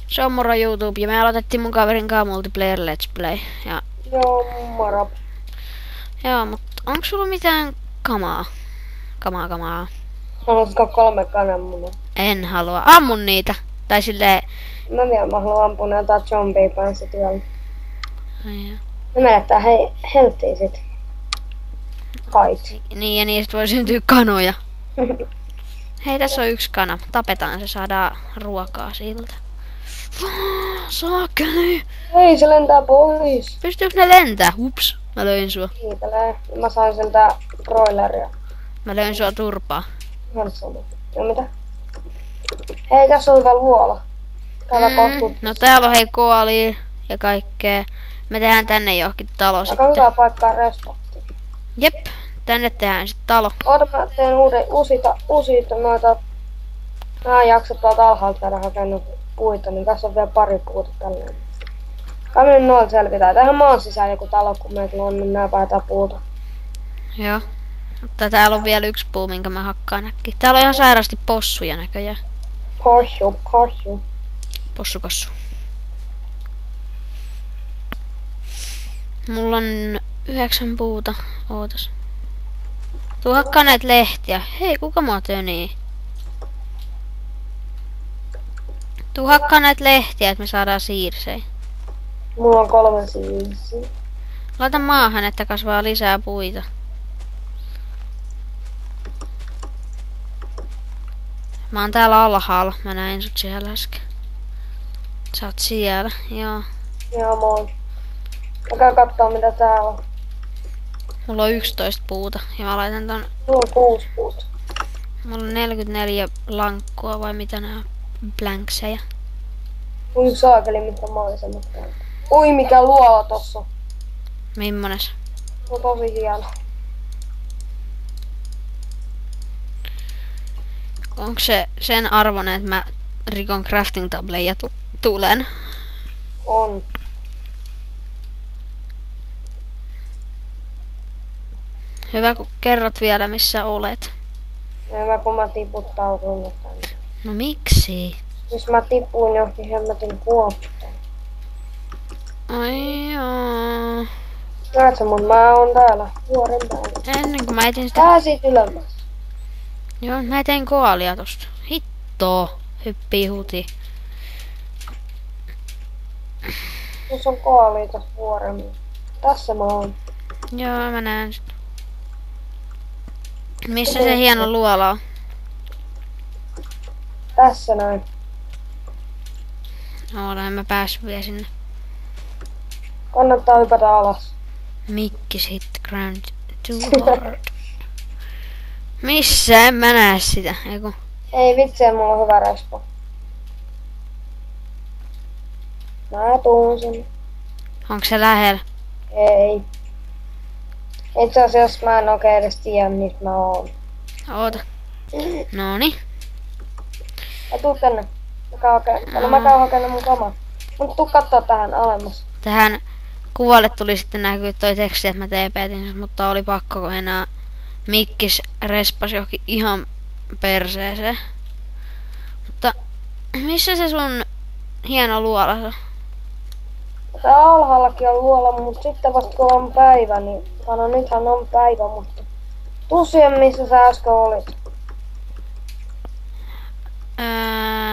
Se on moro YouTube ja me aloitettiin mun kaverin kanssa multiplayer let's play. Ja, Joo, moro. joo, mut onks sulla mitään kamaa? Kamaa. Haluaisitko 3 kananmunaa? En halua. Ammun niitä. Tai silleen... Mä haluan ampua ne jotain zombia päänsä tiellä. Ai joo. Ne menettää helttiä sit. Kait. Niin ja niistä voi syntyä kanoja. Hei, tässä on yksi kana. Tapetaan se, saadaan ruokaa siltä. Saakeli! Hei, se lentää pois. Pystyykö ne lentää? Hups, mä löin sua. Kiitelee. Mä sain sieltä broileria. Mä löin sua turpaa. Ihan sama. Ja mitä? Hei, tässä on hyvä luola. Täällä kohtuu. No täällä on hei koali ja kaikkea. Me tehdään tänne johonkin talo Aika sitten. hyvää paikkaa respatti. Jep, tänne tehdään sitten talo. Oota, mä teen uusita noita. Mä en jaksa tuolta alhaalta käydä hakenut puita, niin tässä on vielä pari puuta tälleen. Kai me noilta selvitään. Tähän maan sisään joku talo, kun meillä on, niin nää päätään puuta. Joo. Mutta täällä on vielä yksi puu, minkä mä hakkaan äkkiä. Täällä on ihan sairaasti possuja näköjään. Possu. Possu. Mulla on 9 puuta. Ootas. Tuu hakkaa näitä lehtiä. Hei, kuka mua tönii? Tuu hakkaa näitä lehtiä, että me saadaan siirsejä. Mulla on 3 siirsiä. Laita maahan, että kasvaa lisää puita. Mä oon täällä alhaalla. Mä näin sut siellä äsken. Sä oot siellä, joo. Joo, moi. Mä käyn kattoo mitä täällä on. Mulla on 11 puuta ja mä laitan ton... Mulla on 6 puuta. Mulla on 44 lankkua vai mitä nää on? Blanksejä. Ui saakeli, mitkä maisemat täällä. Ui, mikä luola tossa. Mimmones? Se on tosi hieno. Onko se sen arvoinen, että mä rikon crafting tablen ja tulen? On. Hyvä kun kerrot vielä missä olet. Hyvä kun mä tiputtaudun tänne. No miksi? Siis mä tipuin johonkin hemmetin kuoppaan. Ai joo. Näet sä mä oon täällä vuoren päällä. Ennen kuin mä etin sitä... Tää siitä ylemmäs. Joo, mä tein koalia tosta. Hitto. Hyppii huti. Tuossa on koali tossa vuoren. Tässä mä oon. Joo, mä näen sitä. Missä se hieno luola on? Tässä näin. En mä päässyt vielä sinne. Kannattaa hypätä alas. Mikkis hit the ground too hard. Missä? En mä näe sitä. Eiku. Ei vitsi, mulla on hyvä respo. Mä tuun sinne. Onko se lähellä? Ei. Itse asiassa mä en oikein edes tiedä, missä mä oon. Oota. Noni. Ja tuu tänne. Mä käyn hakemaan mun kamat. Mut tuu kattoo tähän alemmas. Tähän kuvalle tuli sitten näkyy toi teksti, että mä TPtin sen, mutta oli pakko, kun enää mikkis respasi johonkin ihan perseeseen. Mutta missä se sun hieno luola on? Tää alhaallakin on luola, mut sitten vasta kun on päivä, niin sano nythän on päivä, mutta tuu siihen missä sä äsken olit.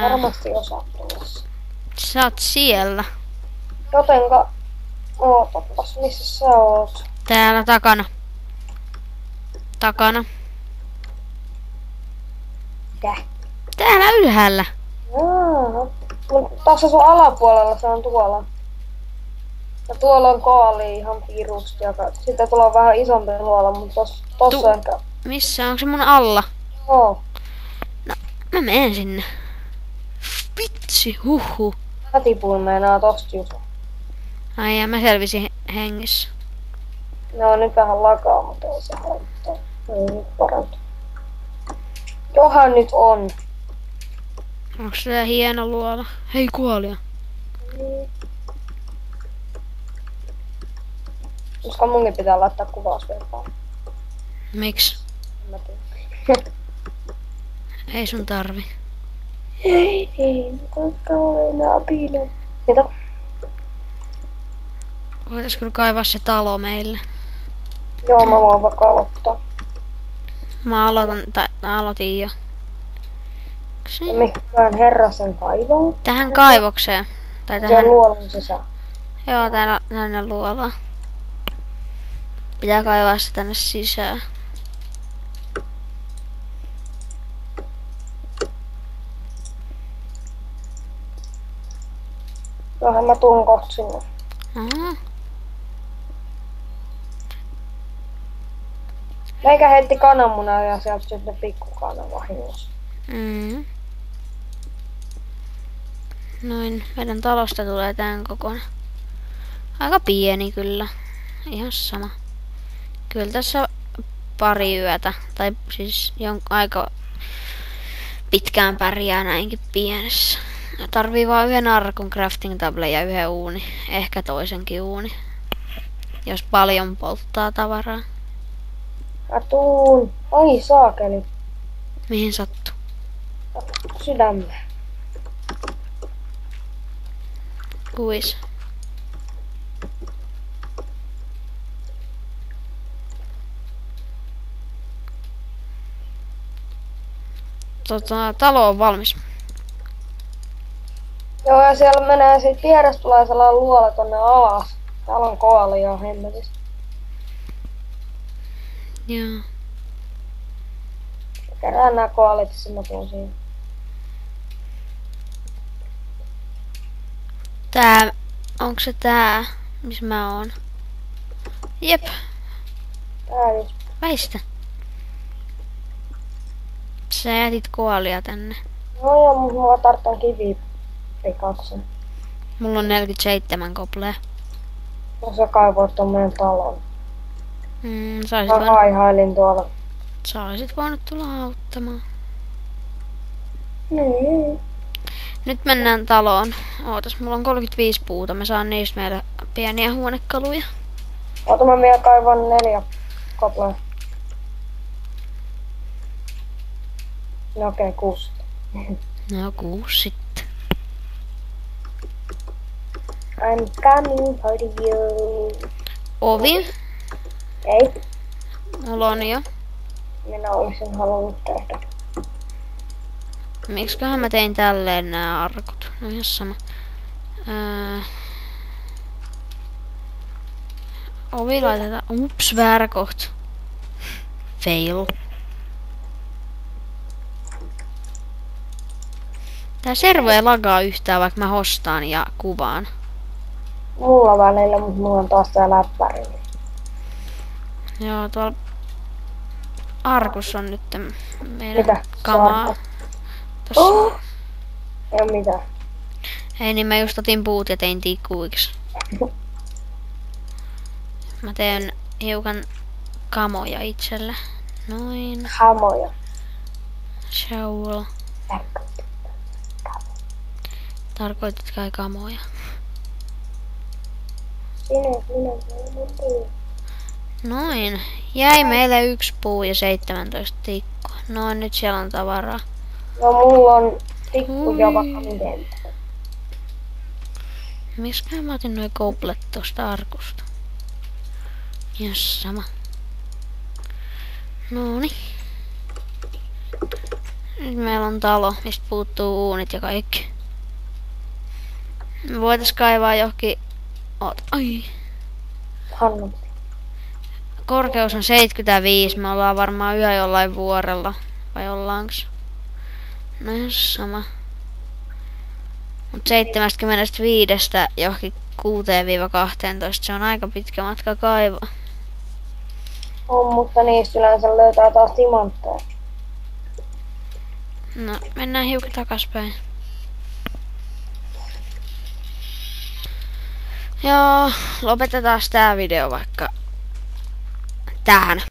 Varmasti osaat tulla. Sä oot siellä. Jotenka, ootapas, missä sä oot? Täällä takana. Täh. Täällä ylhäällä. Mut tossa sun alapuolella se on tuolla. Ja tuolla on koali ihan pirusti, sitten tuolla on vähän isompi luola, mutta tossa ehkä... Missä? Onko se mun alla? Oo. No, mä menen sinne. Vitsi, huhu. Mä tipuin meinaa tosta just. Ai ja mä selvisin hengissä. No nyt vähän lakaa, mutta ei se haittaa. Ei nyt parantu. Johan nyt on. Onko se hieno luola? Hei kuolia. Koska munkin pitää laittaa kuvausverkkoon. Miksi? En mä tiedä. Ei sun tarvi. Ei, koska olen apina. Mitä? Voitais kyllä kaivaa se talo meille. Joo, mä voin vaikka aloittaa. Mä aloitin jo. Ja mikkään herrasen kaivaa. Tähän kaivokseen. Tai Se tähän. on luolun sisään. Joo, täällä tänne luola. Pitää kaivaa se tänne sisään. Johan mä tuun kohta sinne. Aha. Meikä heitti kananmunaa ja sieltä sitten pikkukana vahingossa. Mm. Noin, meidän talosta tulee tän kokoinen. Aika pieni kyllä. Ihan sama. Kyllä tässä pari yötä. Tai siis aika pitkään pärjää näinkin pienessä. Tarvii vaan yhden arkun crafting table ja yhden uuni. Ehkä toisenkin uuni. Jos paljon polttaa tavaraa. Mä tuun. Ai saakeli. Mihin sattuu? Sydämme. Kuis. Talo on valmis. Joo, ja siellä menee sit vierestä tulee sellainen luola tonne alas. Täällä on koali jo hemmetissä. Joo. Kerään nää koalit ja sit mä tuun siihen. Onko se tää, missä mä oon? Jep, Tää just. väistä. Sä jätit koalia tänne. No joo, mut mulla tarttaan kiviä pikaksen. Mulla on 47 koplea. No sä kaivoit ton meidän talon. Saisit Mä haihailin tuolla. voinut tulla auttamaan. Niin. Nyt mennään taloon. Ootas, mulla on 35 puuta. Mä saan niistä meille pieniä huonekaluja. Ota mä vielä kaivan 4 koplea. No okei, 6. No 6 sitten. I'm coming for you. Ovi. Ei, Mulla on jo. minä olisin halunnut tehdä. Miksiköhän mä tein tälleen nää arkut? No ihan sama. Ovi laitetaan. Ups, väärä kohta. Fail. Tää servo ei lagaa yhtään, vaikka mä hostaan ja kuvaan. Mulla välillä, mutta mulla on taas tää läppäri. Joo, tuolla arkus on nyt meidän Mitä? kamaa. Sarka? Tossa. Oh! Ei oo mitään. Ei niin, mä just otin puut ja tein tikkuiksi. Mä teen hiukan kamoja itselle. Noin. Hamoja. Shawl. Tarkoitit kai kamoja? Minä. Noin. Jäi meille 1 puu ja 17 tikkua. No nyt siellä on tavaraa. No mulla on tikku ja vaikka miten. Miksikä mä otin noin koplet tosta arkusta? Jos sama. Noni. Nyt meillä on talo, mistä puuttuu uunit ja kaikki. Me voitais kaivaa johonkin... Ai. Hannu. Korkeus on 75, me ollaan varmaan yhä jollain vuorella. Vai ollaanks? No ihan sama. Mut 75 johonkin 6-12, se on aika pitkä matka kaivaa. On, mutta niistä yleensä löytää taas timantteja. No, mennään hiukan takaspäin. Joo, lopetetaan tää video vaikka tähän.